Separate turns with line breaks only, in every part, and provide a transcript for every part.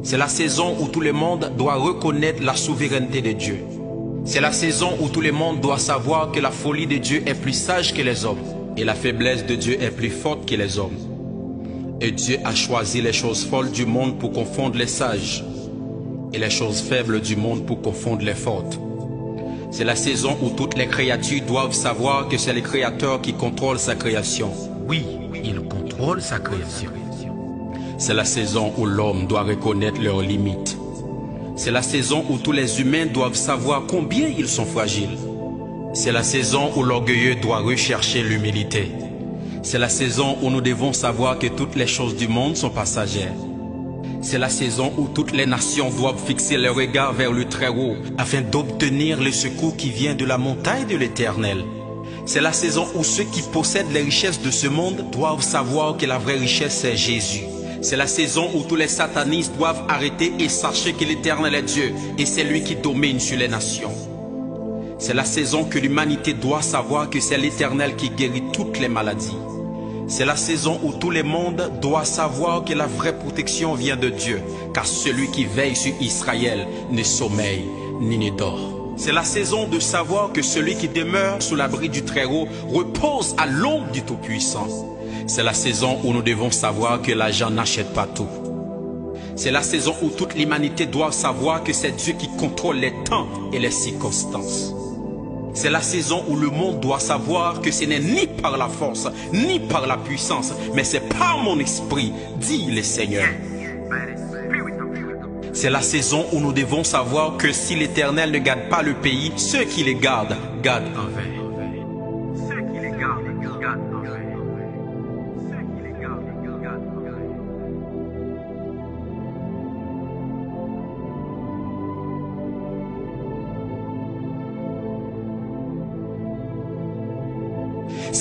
C'est la saison où tout le monde doit reconnaître la souveraineté de Dieu. C'est la saison où tout le monde doit savoir que la folie de Dieu est plus sage que les hommes et la faiblesse de Dieu est plus forte que les hommes. Et Dieu a choisi les choses folles du monde pour confondre les sages et les choses faibles du monde pour confondre les fortes. C'est la saison où toutes les créatures doivent savoir que c'est le Créateur qui contrôle sa création. Oui, il contrôle sa création. C'est la saison où l'homme doit reconnaître leurs limites. C'est la saison où tous les humains doivent savoir combien ils sont fragiles. C'est la saison où l'orgueilleux doit rechercher l'humilité. C'est la saison où nous devons savoir que toutes les choses du monde sont passagères. C'est la saison où toutes les nations doivent fixer leur regard vers le Très-Haut afin d'obtenir le secours qui vient de la montagne de l'Éternel. C'est la saison où ceux qui possèdent les richesses de ce monde doivent savoir que la vraie richesse c'est Jésus. C'est la saison où tous les satanistes doivent arrêter et sachez que l'Éternel est Dieu et c'est lui qui domine sur les nations. C'est la saison que l'humanité doit savoir que c'est l'Éternel qui guérit toutes les maladies. C'est la saison où tout le monde doit savoir que la vraie protection vient de Dieu, car celui qui veille sur Israël ne sommeille ni ne dort. C'est la saison de savoir que celui qui demeure sous l'abri du Très-Haut repose à l'ombre du Tout-Puissant. C'est la saison où nous devons savoir que l'argent n'achète pas tout. C'est la saison où toute l'humanité doit savoir que c'est Dieu qui contrôle les temps et les circonstances. C'est la saison où le monde doit savoir que ce n'est ni par la force, ni par la puissance, mais c'est par mon esprit, dit le Seigneur. C'est la saison où nous devons savoir que si l'Éternel ne garde pas le pays, ceux qui les gardent, gardent en vain.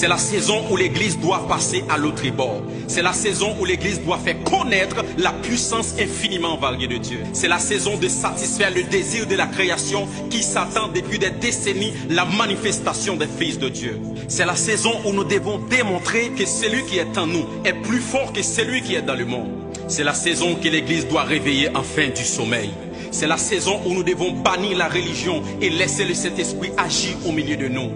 C'est la saison où l'Église doit passer à l'autre bord. C'est la saison où l'Église doit faire connaître la puissance infiniment variée de Dieu. C'est la saison de satisfaire le désir de la création qui s'attend depuis des décennies la manifestation des fils de Dieu. C'est la saison où nous devons démontrer que celui qui est en nous est plus fort que celui qui est dans le monde. C'est la saison que l'Église doit réveiller enfin du sommeil. C'est la saison où nous devons bannir la religion et laisser le Saint-Esprit agir au milieu de nous.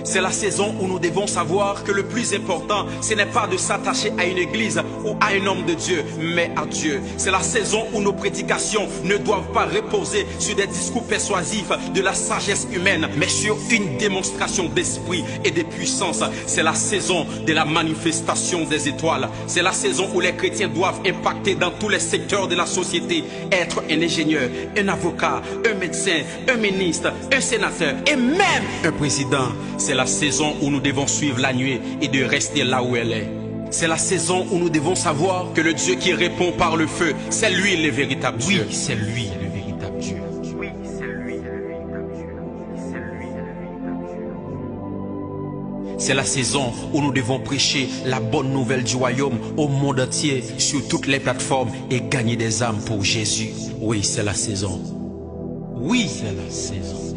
C'est la saison où nous devons savoir que le plus important, ce n'est pas de s'attacher à une église ou à un homme de Dieu, mais à Dieu. C'est la saison où nos prédications ne doivent pas reposer sur des discours persuasifs de la sagesse humaine, mais sur une démonstration d'esprit et de puissance. C'est la saison de la manifestation des étoiles. C'est la saison où les chrétiens doivent impacter dans tous les secteurs de la société, être un ingénieur, un avocat, un médecin, un ministre, un sénateur et même un président. C'est la saison où nous devons suivre la nuée et de rester là où elle est. C'est la saison où nous devons savoir que le Dieu qui répond par le feu, c'est lui le véritable Dieu. Oui, c'est lui le véritable Dieu. Oui, c'est lui le véritable Dieu. C'est lui le véritable Dieu. C'est la saison où nous devons prêcher la bonne nouvelle du royaume au monde entier sur toutes les plateformes et gagner des âmes pour Jésus. Oui, c'est la saison. Oui, c'est la saison.